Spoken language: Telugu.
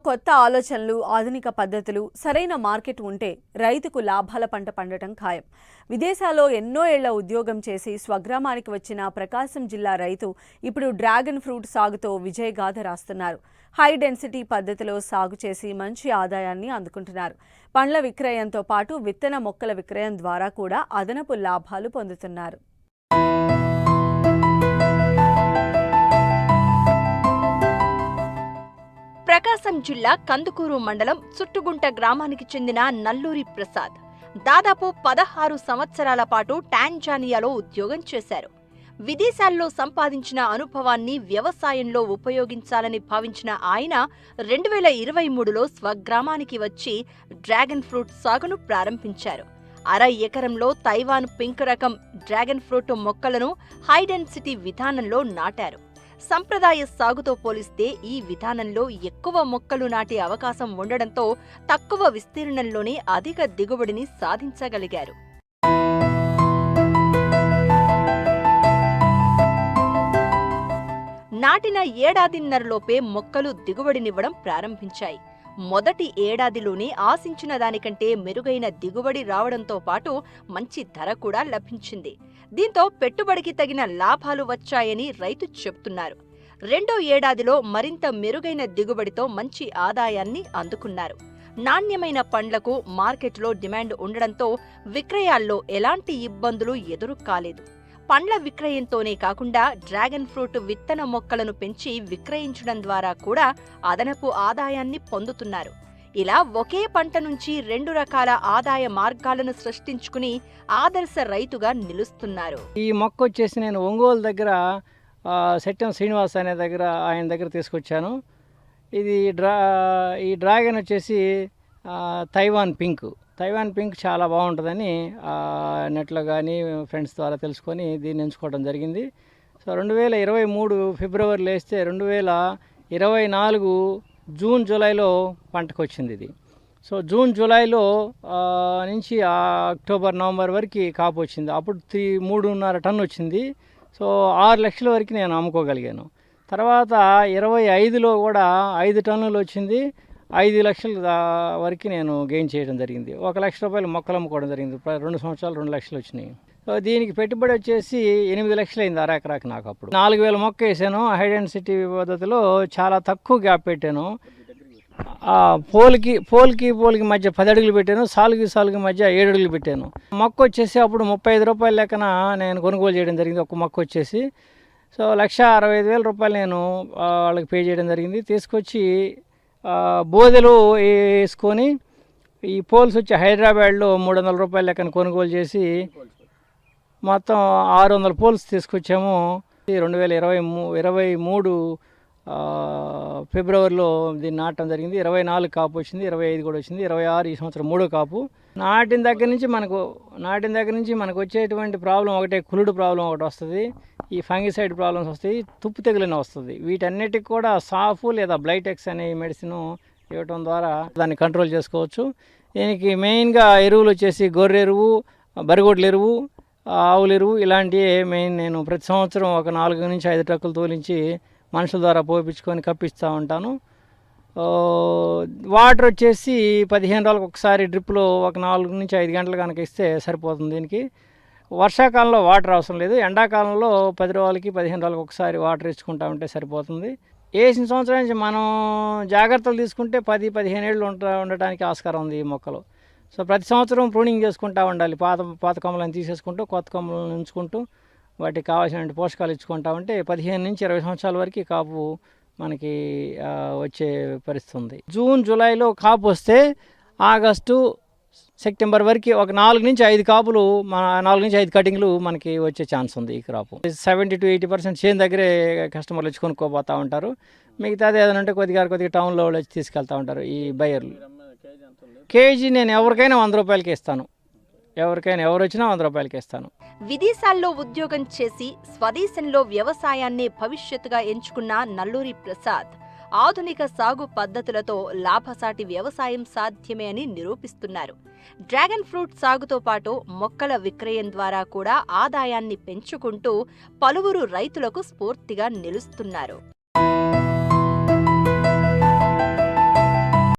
కొత్త ఆలోచనలు, ఆధునిక పద్ధతులు, సరైన మార్కెట్ ఉంటే రైతుకు లాభాల పంట పండటం ఖాయం. విదేశాల్లో ఎన్నో ఏళ్ల ఉద్యోగం చేసి స్వగ్రామానికి వచ్చిన ప్రకాశం జిల్లా రైతు ఇప్పుడు డ్రాగన్ ఫ్రూట్ సాగుతో విజయగాథ రాస్తున్నారు. హై డెన్సిటీ పద్ధతిలో సాగు చేసి మంచి ఆదాయాన్ని అందుకుంటున్నారు. పండ్ల విక్రయంతో పాటు విత్తన మొక్కల విక్రయం ద్వారా కూడా అదనపు లాభాలు పొందుతున్నారు. ప్రకాశం జిల్లా కందుకూరు మండలం చుట్టుగుంట గ్రామానికి చెందిన నల్లూరి ప్రసాద్ దాదాపు 16 సంవత్సరాల పాటు టాంజానియాలో ఉద్యోగం చేశారు. విదేశాల్లో సంపాదించిన అనుభవాన్ని వ్యవసాయంలో ఉపయోగించాలని భావించిన ఆయన 2023లో స్వగ్రామానికి వచ్చి డ్రాగన్ ఫ్రూట్ సాగును ప్రారంభించారు. అర ఎకరంలో తైవాన్ పింక్ రకం డ్రాగన్ ఫ్రూట్ మొక్కలను హై డెన్సిటీ విధానంలో నాటారు. సంప్రదాయ సాగుతో పోలిస్తే ఈ విధానంలో ఎక్కువ మొక్కలు నాటే అవకాశం ఉండడంతో తక్కువ విస్తీర్ణంలోనే అధిక దిగుబడిని సాధించగలిగారు. నాటిన ఏడాదిన్నరలోపే మొక్కలు దిగుబడినివ్వడం ప్రారంభించాయి. మొదటి ఏడాదిలోనే ఆశించిన దానికంటే మెరుగైన దిగుబడి రావడంతో పాటు మంచి ధర కూడా లభించింది. దీంతో పెట్టుబడికి తగిన లాభాలు వచ్చాయని రైతు చెబుతున్నారు. రెండో ఏడాదిలో మరింత మెరుగైన దిగుబడితో మంచి ఆదాయాన్ని అందుకున్నారు. నాణ్యమైన పండ్లకు మార్కెట్లో డిమాండ్ ఉండడంతో విక్రయాల్లో ఎలాంటి ఇబ్బందులు ఎదురు కాలేదు. పండ్ల విక్రయంతోనే కాకుండా డ్రాగన్ ఫ్రూట్ విత్తన మొక్కలను పెంచి విక్రయించడం ద్వారా కూడా అదనపు ఆదాయాన్ని పొందుతున్నారు. ఇలా ఒకే పంట నుంచి 2 రకాల ఆదాయ మార్గాలను సృష్టించుకుని ఆదర్శ రైతుగా నిలుస్తున్నారు. ఈ మొక్క వచ్చేసి నేను ఒంగోలు దగ్గర సెట్టం శ్రీనివాస్ అనే ఆయన దగ్గర తీసుకొచ్చాను. ఇది ఈ డ్రాగన్ వచ్చేసి తైవాన్ పింక్ చాలా బాగుంటుందని నెట్లో కానీ ఫ్రెండ్స్ ద్వారా తెలుసుకొని దీన్ని ఎంచుకోవడం జరిగింది. సో 2023 ఫిబ్రవరిలో వేస్తే 2024 జూన్ జూలైలో పంటకు వచ్చింది ఇది. సో జూన్ జూలైలో నుంచి అక్టోబర్ నవంబర్ వరకు కాపు వచ్చింది. అప్పుడు 3.5 టన్ను వచ్చింది. సో 6 లక్షల వరకు నేను అమ్ముకోగలిగాను. తర్వాత 25లో కూడా 5 టన్నులు వచ్చింది. 5 లక్షల వరకు నేను గెయిన్ చేయడం జరిగింది. 1 లక్ష రూపాయలు మొక్కలు అమ్ముకోవడం జరిగింది. 2 సంవత్సరాలు 2 లక్షలు వచ్చినాయి. సో దీనికి పెట్టుబడి వచ్చేసి 8 లక్షలు అయింది అర ఎకరాకి నాకు. అప్పుడు 4000 మొక్క వేసాను. హై డెన్సిటీ పద్ధతిలో చాలా తక్కువ గ్యాప్ పెట్టాను. పోల్కి మధ్య 10 అడుగులు పెట్టాను. సాలుకి మధ్య 7 అడుగులు పెట్టాను. మొక్క వచ్చేసి అప్పుడు 35 రూపాయల లెక్కన నేను కొనుగోలు చేయడం జరిగింది. ఒక మొక్క వచ్చేసి సో 1,65,000 రూపాయలు నేను వాళ్ళకి పే చేయడం జరిగింది. తీసుకొచ్చి బోదెలు వేసుకొని ఈ పోల్స్ వచ్చి హైదరాబాద్లో 300 రూపాయల లెక్కన కొనుగోలు చేసి మొత్తం 600 పోల్స్ తీసుకొచ్చాము. 2023 ఫిబ్రవరిలో దీన్ని నాటడం జరిగింది. 24 కాపు వచ్చింది, 25 కూడా వచ్చింది, 26 ఈ సంవత్సరం 3వ కాపు. నాటిన దగ్గర నుంచి మనకు వచ్చేటువంటి ప్రాబ్లం ఒకటే, కులుడు ప్రాబ్లం ఒకటి వస్తుంది. ఈ ఫంగిసైడ్ ప్రాబ్లమ్స్ వస్తాయి, తుప్పు తెగులనే వస్తుంది. వీటన్నిటికి కూడా సాఫ్ లేదా బ్లైటెక్స్ అనే మెడిసిన్ ఇవ్వటం ద్వారా దాన్ని కంట్రోల్ చేసుకోవచ్చు. దీనికి మెయిన్గా ఎరువులు వచ్చేసి గొర్రె ఎరువు, బరిగొడ్ల ఎరువు, ఆవుల ఎరువు ఇలాంటివి మెయిన్. నేను ప్రతి సంవత్సరం ఒక 4 నుంచి 5 ట్రక్కులు తోలించి మనుషుల ద్వారా పోపించుకొని కప్పిస్తూ ఉంటాను. వాటర్ వచ్చేసి 15 రోజులకు ఒకసారి డ్రిప్లో ఒక 4 నుంచి 5 గంటలు కనుక ఇస్తే సరిపోతుంది. దీనికి వర్షాకాలంలో వాటర్ అవసరం లేదు. ఎండాకాలంలో 10 రోజులకి 15 రోజులకు ఒకసారి వాటర్ ఇచ్చుకుంటా ఉంటే సరిపోతుంది. వేసిన సంవత్సరం నుంచి మనం జాగ్రత్తలు తీసుకుంటే 10-15 ఏళ్ళు ఉండటానికి ఆస్కారం ఉంది ఈ మొక్కలు. సో ప్రతి సంవత్సరం ప్రూనింగ్ చేసుకుంటూ ఉండాలి. పాత కొమ్మలను తీసేసుకుంటూ కొత్త కొమ్మలను ఉంచుకుంటూ వాటికి కావాల్సిన పోషకాలు ఇచ్చుకుంటా ఉంటే 15 నుంచి 20 సంవత్సరాల వరకు కాపు మనకి వచ్చే పరిస్థితి ఉంది. జూన్ జూలైలో కాపు వస్తే ఆగస్టు సెప్టెంబర్ వరకు ఒక 4 నుంచి 5 కాపులు 4 నుంచి 5 కటింగ్లు మనకి వచ్చే ఛాన్స్ ఉంది. ఈ క్రాపు 70 to 80% చేను దగ్గరే కస్టమర్లు వచ్చి కొనుక్కోపోతూ ఉంటారు. మిగతాది ఏదైనా ఉంటే కొద్దిగా టౌన్లో వచ్చి తీసుకెళ్తూ ఉంటారు ఈ బయర్లు. కేజీ నేను ఎవరికైనా 100 రూపాయలకి ఇస్తాను. ఎవరు వచ్చినా 100 రూపాయలకి ఇస్తాను. విదేశాల్లో ఉద్యోగం చేసి స్వదేశంలో వ్యవసాయాన్ని భవిష్యత్తుగా ఎంచుకున్న నల్లూరి ప్రసాద్ ఆధునిక సాగు పద్ధతులతో లాభసాటి వ్యవసాయం సాధ్యమే అని నిరూపిస్తున్నారు. డ్రాగన్ ఫ్రూట్ సాగుతో పాటు మొక్కల విక్రయం ద్వారా కూడా ఆదాయాన్ని పెంచుకుంటూ పలువురు రైతులకు స్ఫూర్తిగా నిలుస్తున్నారు.